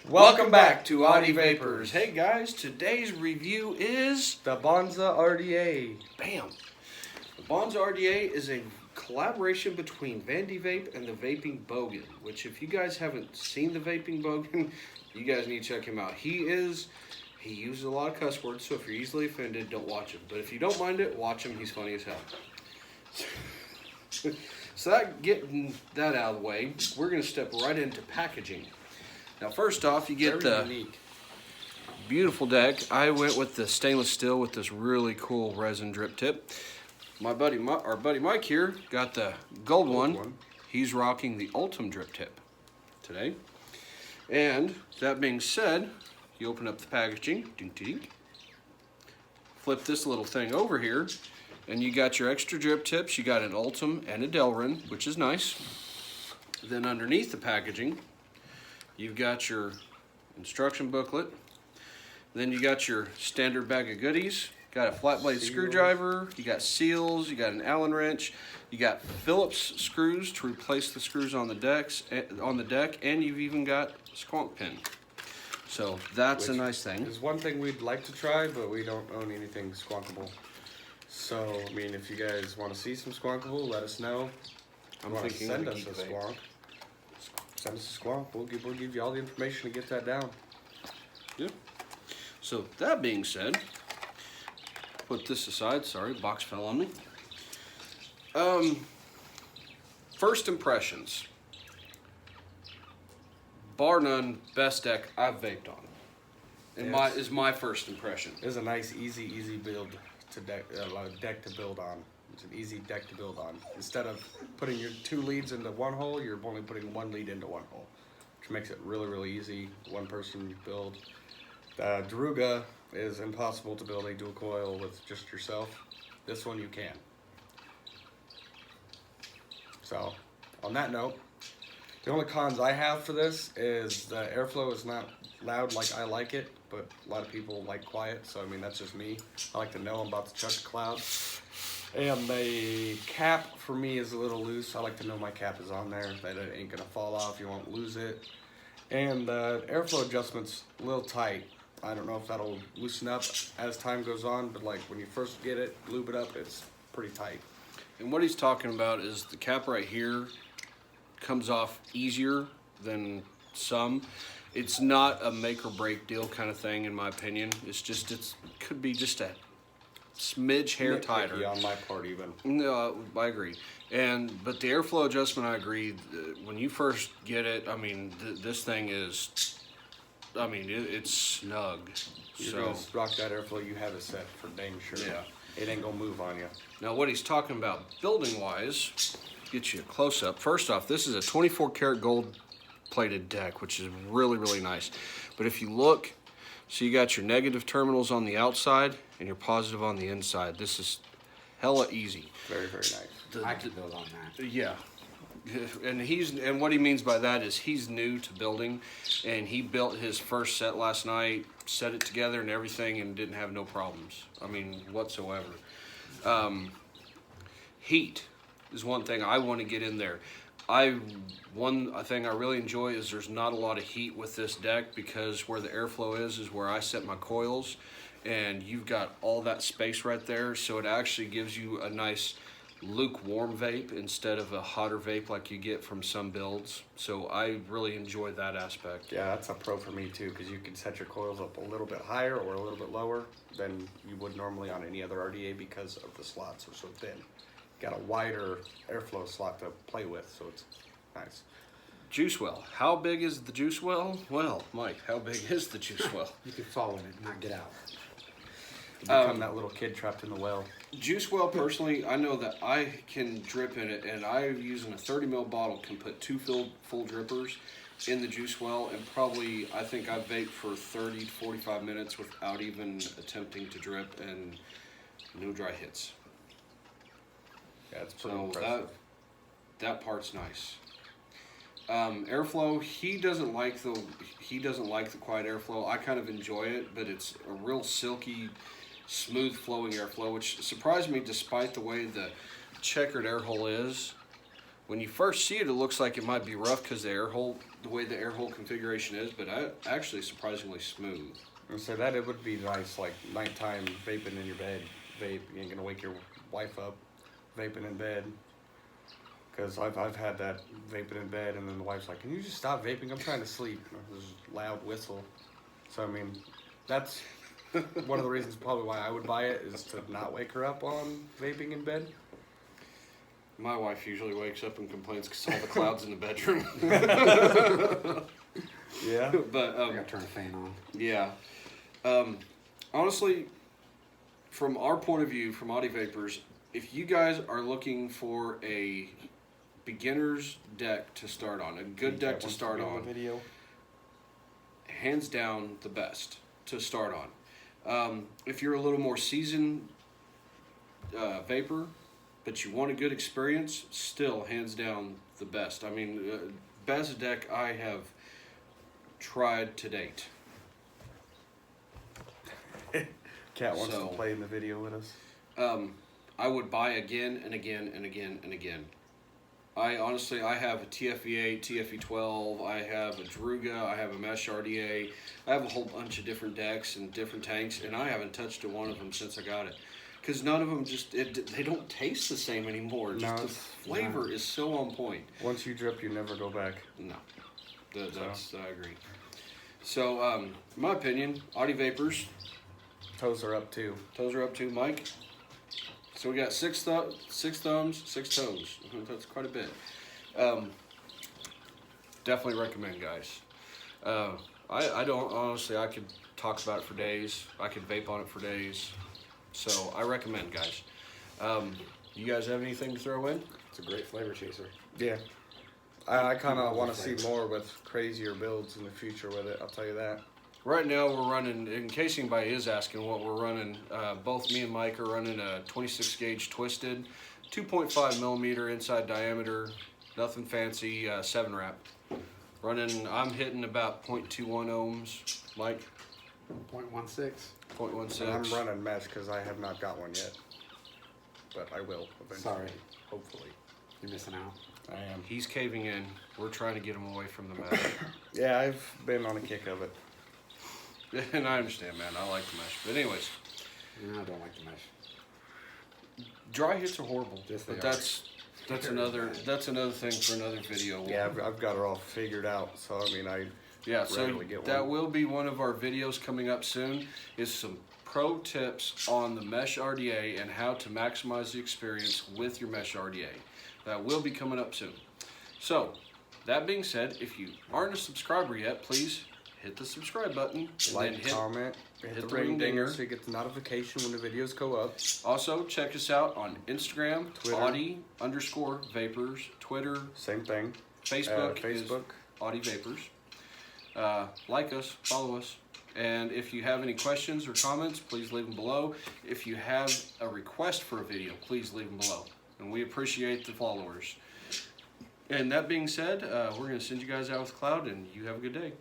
Welcome back to Audi Vapors. Hey guys, today's review is The Bonza RDA. BAM! The Bonza RDA is a collaboration between Vandy Vape and the Vaping Bogan, which if you guys haven't seen the Vaping Bogan, you guys need to check him out. He uses a lot of cuss words, so if you're easily offended, don't watch him. But if you don't mind it, watch him. He's funny as hell. So getting that out of the way, we're going to step right into packaging. Now, first off, you get the beautiful deck. I went with the stainless steel with this really cool resin drip tip. Our buddy Mike here got the gold one. He's rocking the Ultim drip tip today. And that being said, you open up the packaging, ding, ding, flip this little thing over here, and you got your extra drip tips. You got an Ultim and a Delrin, which is nice. Then underneath the packaging, you've got your instruction booklet. Then you got your standard bag of goodies. Got a flat blade screwdriver. You got seals. You got an Allen wrench. You got Phillips screws to replace the screws on the deck, and you've even got squonk pin. So that's a nice thing. There's one thing we'd like to try, but we don't own anything squonkable. So I mean, if you guys want to see some squonkable, let us know. I'm thinking send us a squonk. Send us a squonk. We'll give you all the information to get that down. Yeah. So that being said, put this aside. Sorry, box fell on me. First impressions. Bar none, best deck I've vaped on. Is my first impression. It's a nice, easy build to deck to build on. It's an easy deck to build on. Instead of putting your 2 leads into one hole, you're only putting 1 lead into one hole, which makes it really easy. One person build. The Daruga is impossible to build a dual coil with just yourself. This one you can. So, on that note, the only cons I have for this is the airflow is not loud like I like it, but a lot of people like quiet, so I mean, that's just me. I like to know I'm about to chuck a cloud. And the cap for me is a little loose. I like to know my cap is on there, that it ain't gonna fall off, you won't lose it. And the airflow adjustment's a little tight. I don't know if that'll loosen up as time goes on, but like when you first get it, lube it up, it's pretty tight. And what he's talking about is the cap right here comes off easier than some. It's not a make or break deal kind of thing in my opinion. It could be just a smidge hair tighter. Yeah, on my part even. No, I agree. But the airflow adjustment, I agree. When you first get it, I mean, this thing is, I mean, it's snug. You're gonna rock that airflow, you have it set for dang sure. Yeah. It ain't gonna move on you. Now what he's talking about building wise, get you a close up. First off, this is a 24 karat gold plated deck, which is really nice. But if you look, so you got your negative terminals on the outside and your positive on the inside. This is hella easy. Very nice. I can build on that. Yeah. And what he means by that is he's new to building, and he built his first set last night, set it together and everything, and didn't have no problems. I mean, whatsoever. Heat is one thing I want to get in there. One thing I really enjoy is there's not a lot of heat with this deck, because where the airflow is where I set my coils, and you've got all that space right there, so it actually gives you a nice lukewarm vape instead of a hotter vape like you get from some builds. So I really enjoy that aspect. Yeah, that's a pro for me too, because you can set your coils up a little bit higher or a little bit lower than you would normally on any other RDA because of the slots are so thin. Got a wider airflow slot to play with, so it's nice. Juice well. How big is the juice well? Well, Mike, how big is the juice well? You can fall in it and not get out. You become that little kid trapped in the well. Juice well, personally, I know that I can drip in it, and I, using a 30 ml bottle, can put 2 full drippers in the juice well, and probably, I think I've vaped for 30 to 45 minutes without even attempting to drip, and no dry hits. Yeah, it's pretty impressive. That part's nice. Airflow, he doesn't like the quiet airflow. I kind of enjoy it, but it's a real silky, smooth flowing airflow, which surprised me despite the way the checkered air hole is. When you first see it, it looks like it might be rough because the way the air hole configuration is, but actually surprisingly smooth. And so that it would be nice, like nighttime vaping in your bed. Vape, you ain't gonna wake your wife up vaping in bed. Cause I've had that vaping in bed, and then the wife's like, "Can you just stop vaping? I'm trying to sleep." There's a loud whistle. So I mean, that's one of the reasons probably why I would buy it, is to not wake her up on vaping in bed. My wife usually wakes up and complains because all the clouds in the bedroom. Yeah. But I gotta turn the fan on. yeah. Honestly, from our point of view, from Audi Vapors, if you guys are looking for a beginner's deck to start on, a good deck to start on, video. hands down the best to start on. If you're a little more seasoned vapor, but you want a good experience, still hands down the best. I mean, best deck I have tried to date. Cat wants So, to play in the video with us. I would buy again and again and again and again. I have a TFE8, TFE12, I have a Druga, I have a Mesh RDA, I have a whole bunch of different decks and different tanks, and I haven't touched one of them since I got it. Because none of them they don't taste the same anymore. No, Just the flavor is so on point. Once you drip, you never go back. No, I agree. So, in my opinion, Audi Vapors, Toes are up too. toes are up too, Mike. So we got six thumbs, 6 toes. That's quite a bit. Definitely recommend, guys. I don't, honestly, I could talk about it for days. I could vape on it for days. So I recommend, guys. You guys have anything to throw in? It's a great flavor chaser. Yeah. I kind of want to see more with crazier builds in the future with it, I'll tell you that. Right now we're running, in case anybody is asking what we're running, both me and Mike are running a 26 gauge twisted, 2.5 millimeter inside diameter, nothing fancy, 7 wrap. I'm hitting about 0.21 ohms, Mike? 0.16. 0.16. And I'm running mesh because I have not got one yet. But I will eventually. Sorry. Hopefully. You're missing out. I am. He's caving in. We're trying to get him away from the mesh. Yeah, I've been on a kick of it. And I understand, man. I like the mesh. But anyways, No, I don't like the mesh. dry hits are horrible. Yes, they but are. that's another thing for another video. Yeah, I've got her all figured out. So, I mean, Yeah, so rarely get that one. will be one of our videos coming up soon, is some pro tips on the Mesh RDA and how to maximize the experience with your Mesh RDA. That will be coming up soon. So, that being said, if you aren't a subscriber yet, please hit the subscribe button. And like, then comment, hit the ring dinger so you get the notification when the videos go up. Also, check us out on Instagram, Twitter. Audi_Vapors, Twitter, Same thing. Facebook, is Facebook. Audi Vapors. Like us, follow us, and if you have any questions or comments, please leave them below. If you have a request for a video, please leave them below, and we appreciate the followers. And that being said, we're going to send you guys out with Cloud, and you have a good day.